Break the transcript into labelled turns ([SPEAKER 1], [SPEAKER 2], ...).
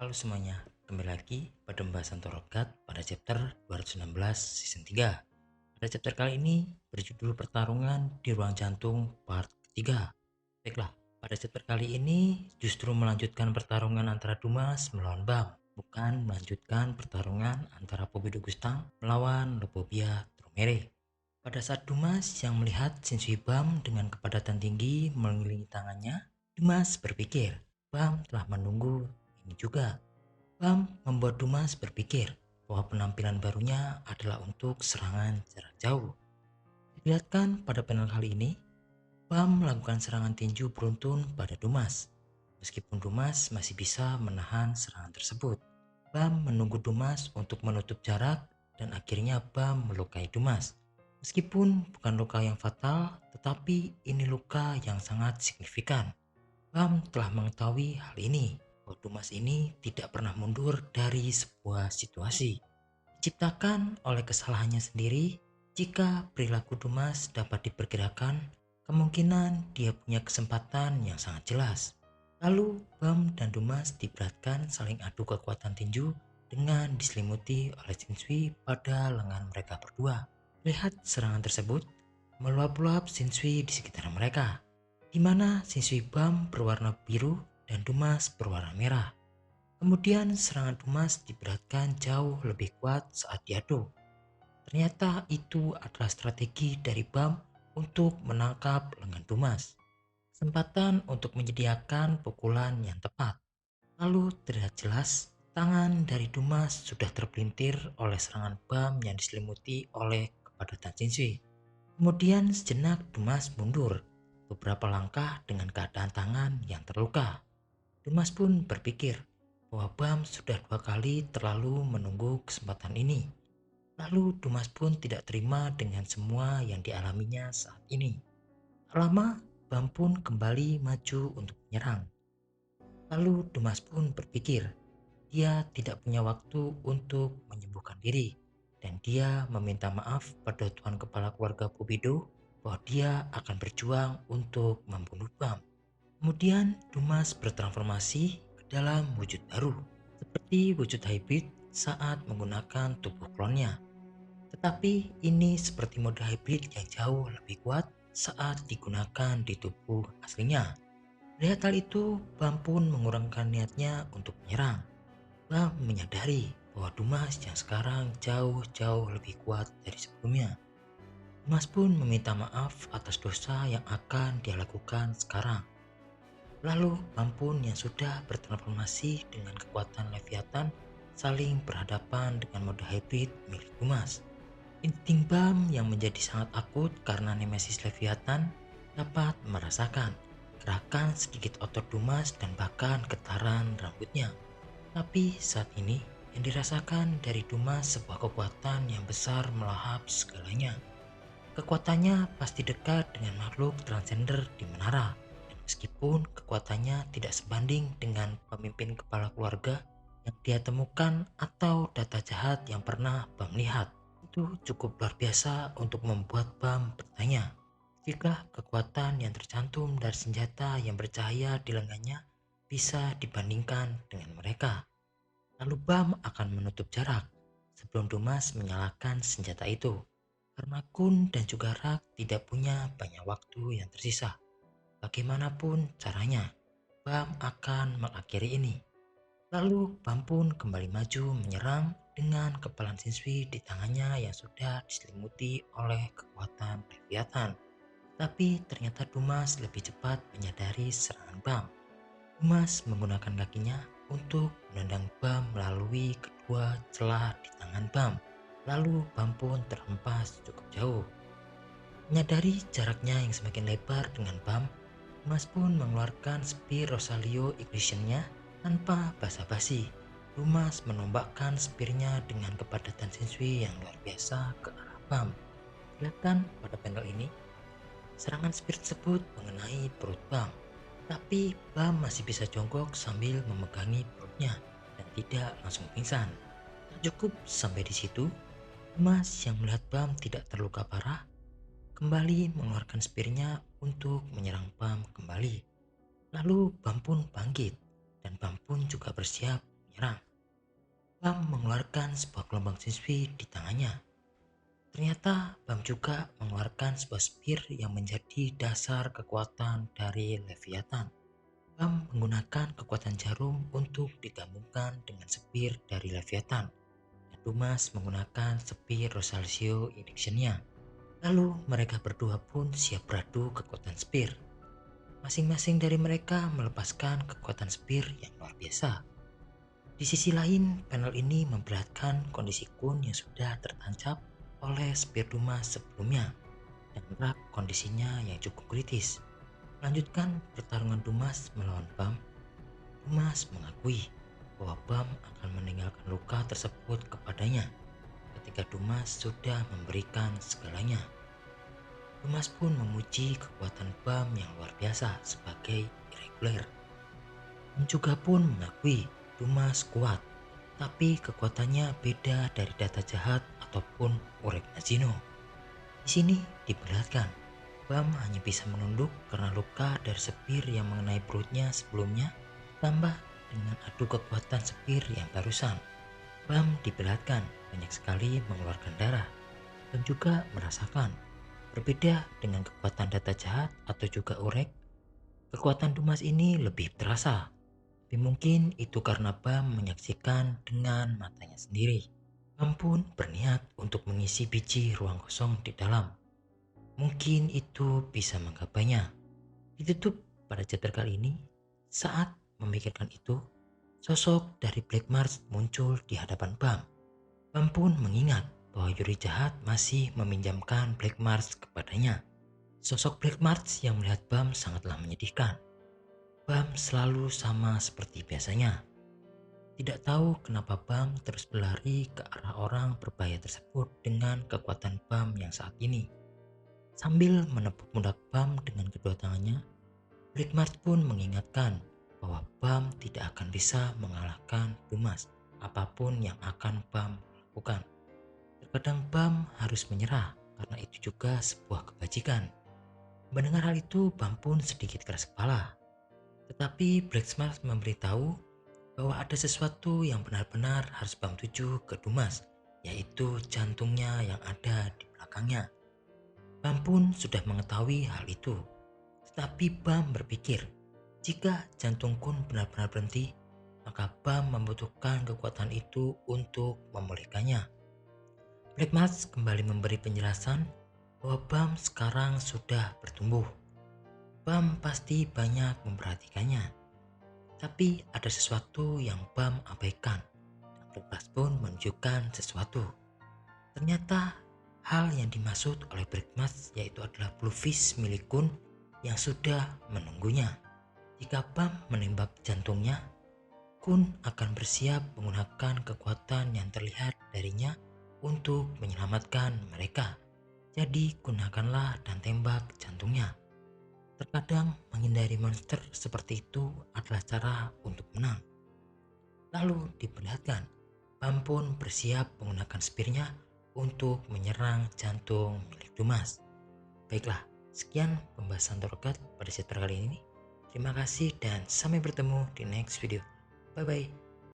[SPEAKER 1] Halo semuanya, kembali lagi pada pembahasan Torogat pada chapter 216 season 3. Pada chapter kali ini berjudul Pertarungan di Ruang Jantung part ketiga. Baiklah, pada chapter kali ini justru melanjutkan pertarungan antara Dumas melawan Bam, bukan melanjutkan pertarungan antara Pobido Gustang melawan Lobobia Tromere. Pada saat Dumas yang melihat Shinsui Bam dengan kepadatan tinggi mengelilingi tangannya, Dumas berpikir Bam telah menunggu ini juga. Bam membuat Dumas berpikir bahwa penampilan barunya adalah untuk serangan jarak jauh. Dilihatkan pada panel kali ini, Bam melakukan serangan tinju beruntun pada Dumas. Meskipun Dumas masih bisa menahan serangan tersebut, Bam menunggu Dumas untuk menutup jarak dan akhirnya Bam melukai Dumas. Meskipun bukan luka yang fatal, tetapi ini luka yang sangat signifikan. Bam telah mengetahui hal ini, bahwa Dumas ini tidak pernah mundur dari sebuah situasi diciptakan oleh kesalahannya sendiri. Jika perilaku Dumas dapat diperkirakan, kemungkinan dia punya kesempatan yang sangat jelas. Lalu Bam dan Dumas diberatkan saling adu kekuatan tinju dengan diselimuti oleh Shinsui pada lengan mereka berdua. Lihat serangan tersebut, meluap-luap Shinsui di sekitar mereka, di mana Shinsui Bam berwarna biru dan Dumas berwarna merah. Kemudian serangan Dumas diberatkan jauh lebih kuat saat diadu. Ternyata itu adalah strategi dari Bam untuk menangkap lengan Dumas. Kesempatan untuk menyediakan pukulan yang tepat. Lalu terlihat jelas tangan dari Dumas sudah terpelintir oleh serangan Bam yang diselimuti oleh kepadatan Shinsui. Kemudian sejenak Dumas mundur beberapa langkah dengan keadaan tangan yang terluka. Dumas pun berpikir bahwa Bam sudah 2 kali terlalu menunggu kesempatan ini. Lalu Dumas pun tidak terima dengan semua yang dialaminya saat ini. Tak lama, Bam pun kembali maju untuk menyerang. Lalu Dumas pun berpikir dia tidak punya waktu untuk menyembuhkan diri. Dan dia meminta maaf pada Tuan Kepala Keluarga Pubido bahwa dia akan berjuang untuk membunuh Bam. Kemudian Dumas bertransformasi ke dalam wujud baru, seperti wujud hybrid saat menggunakan tubuh klonnya. Tetapi ini seperti mode hybrid yang jauh lebih kuat saat digunakan di tubuh aslinya. Melihat hal itu, Bam pun mengurangkan niatnya untuk menyerang. Bam menyadari bahwa Dumas yang sekarang jauh-jauh lebih kuat dari sebelumnya. Dumas pun meminta maaf atas dosa yang akan dia lakukan sekarang. Lalu Bam pun yang sudah bertransformasi dengan kekuatan Leviathan saling berhadapan dengan mode hybrid milik Dumas. Insting Bam yang menjadi sangat akut karena Nemesis Leviathan dapat merasakan gerakan sedikit otot Dumas dan bahkan getaran rambutnya. Tapi saat ini yang dirasakan dari Dumas sebuah kekuatan yang besar melahap segalanya. Kekuatannya pasti dekat dengan makhluk transgender di menara. Dan meskipun kekuatannya tidak sebanding dengan pemimpin kepala keluarga yang dia temukan atau data jahat yang pernah Bam lihat, itu cukup luar biasa untuk membuat Bam bertanya, jika kekuatan yang tercantum dari senjata yang bercahaya di lengannya bisa dibandingkan dengan mereka. Lalu Bam akan menutup jarak sebelum Dumas menyalakan senjata itu. Karena Kun dan juga Rak tidak punya banyak waktu yang tersisa. Bagaimanapun caranya, Bam akan mengakhiri ini. Lalu Bam pun kembali maju menyerang dengan kepalan Shinsui di tangannya yang sudah diselimuti oleh kekuatan Leviathan. Tapi ternyata Dumas lebih cepat menyadari serangan Bam. Dumas menggunakan kakinya untuk menendang Bam melalui kedua celah di tangan Bam. Lalu Bam pun terhempas cukup jauh. Menyadari jaraknya yang semakin lebar dengan Bam, Dumas pun mengeluarkan spear Rosalio Ignition-nya tanpa basa-basi. Dumas menombakkan spearnya dengan kepadatan Shinsui yang luar biasa ke arah Bam. Kelihatan pada panel ini, serangan spear tersebut mengenai perut Bam. Tapi Bam masih bisa jongkok sambil memegangi perutnya dan tidak langsung pingsan. Tak cukup sampai di situ, Dumas yang melihat Bam tidak terluka parah kembali mengeluarkan spearnya untuk menyerang Bam kembali. Lalu Bam pun bangkit dan Bam pun juga bersiap menyerang. Bam mengeluarkan sebuah gelombang siswi di tangannya. Ternyata Bam juga mengeluarkan sebuah spear yang menjadi dasar kekuatan dari Leviathan. Bam menggunakan kekuatan jarum untuk digabungkan dengan spear dari Leviathan. Dan Dumas menggunakan spear Rosalcio Edition-nya. Lalu mereka berdua pun siap beradu kekuatan spear. Masing-masing dari mereka melepaskan kekuatan spear yang luar biasa. Di sisi lain, panel ini memperlihatkan kondisi Kun yang sudah tertancap oleh spear Dumas sebelumnya dan rak kondisinya yang cukup kritis. Melanjutkan pertarungan Dumas melawan Bam, Dumas mengakui bahwa Bam akan meninggalkan luka tersebut kepadanya ketika Dumas sudah memberikan segalanya. Dumas pun memuji kekuatan Bam yang luar biasa sebagai irregular. Dan juga pun mengakui Dumas kuat, tapi kekuatannya beda dari data jahat ataupun Urek Nazino. Di sini diperlihatkan, Bam hanya bisa menunduk karena luka dari spear yang mengenai perutnya sebelumnya, tambah dengan adu kekuatan spear yang barusan. Bam diperlihatkan banyak sekali mengeluarkan darah dan juga merasakan. Berbeda dengan kekuatan data jahat atau juga Urek, kekuatan Dumas ini lebih terasa. Tapi mungkin itu karena Bam menyaksikan dengan matanya sendiri. Bam pun berniat untuk mengisi biji ruang kosong di dalam. Mungkin itu bisa menggapainya. Ditutup pada chapter kali ini. Saat memikirkan itu, sosok dari Black Mars muncul di hadapan Bam. Bam pun mengingat bahwa Yuri jahat masih meminjamkan Black Mars kepadanya. Sosok Black Mars yang melihat Bam sangatlah menyedihkan. Bam selalu sama seperti biasanya. Tidak tahu kenapa Bam terus berlari ke arah orang berbahaya tersebut dengan kekuatan Bam yang saat ini. Sambil menepuk pundak Bam dengan kedua tangannya, Black Mars pun mengingatkan bahwa Bam tidak akan bisa mengalahkan Dumas apapun yang akan Bam lakukan. Terkadang Bam harus menyerah karena itu juga sebuah kebajikan. Mendengar hal itu, Bam pun sedikit keras kepala. Tetapi Black Mars memberitahu bahwa ada sesuatu yang benar-benar harus Bam tuju ke Dumas, yaitu jantungnya yang ada di belakangnya. Bam pun sudah mengetahui hal itu. Tetapi Bam berpikir, jika jantung Kun benar-benar berhenti, maka Bam membutuhkan kekuatan itu untuk memulihkannya. Black Mars kembali memberi penjelasan bahwa Bam sekarang sudah bertumbuh. Bam pasti banyak memperhatikannya. Tapi ada sesuatu yang Bam abaikan. Dan Black Mars pun menunjukkan sesuatu. Ternyata hal yang dimaksud oleh Black Mars yaitu adalah Bluefish milik Kun yang sudah menunggunya. Jika Bam menembak jantungnya, Kun akan bersiap menggunakan kekuatan yang terlihat darinya untuk menyelamatkan mereka. Jadi gunakanlah dan tembak jantungnya. Terkadang menghindari monster seperti itu adalah cara untuk menang. Lalu diperlihatkan, Bam pun bersiap menggunakan spearnya untuk menyerang jantung milik Dumas. Baiklah, sekian pembahasan Torgat pada chapter kali ini. Terima kasih dan sampai bertemu di next video. Bye bye.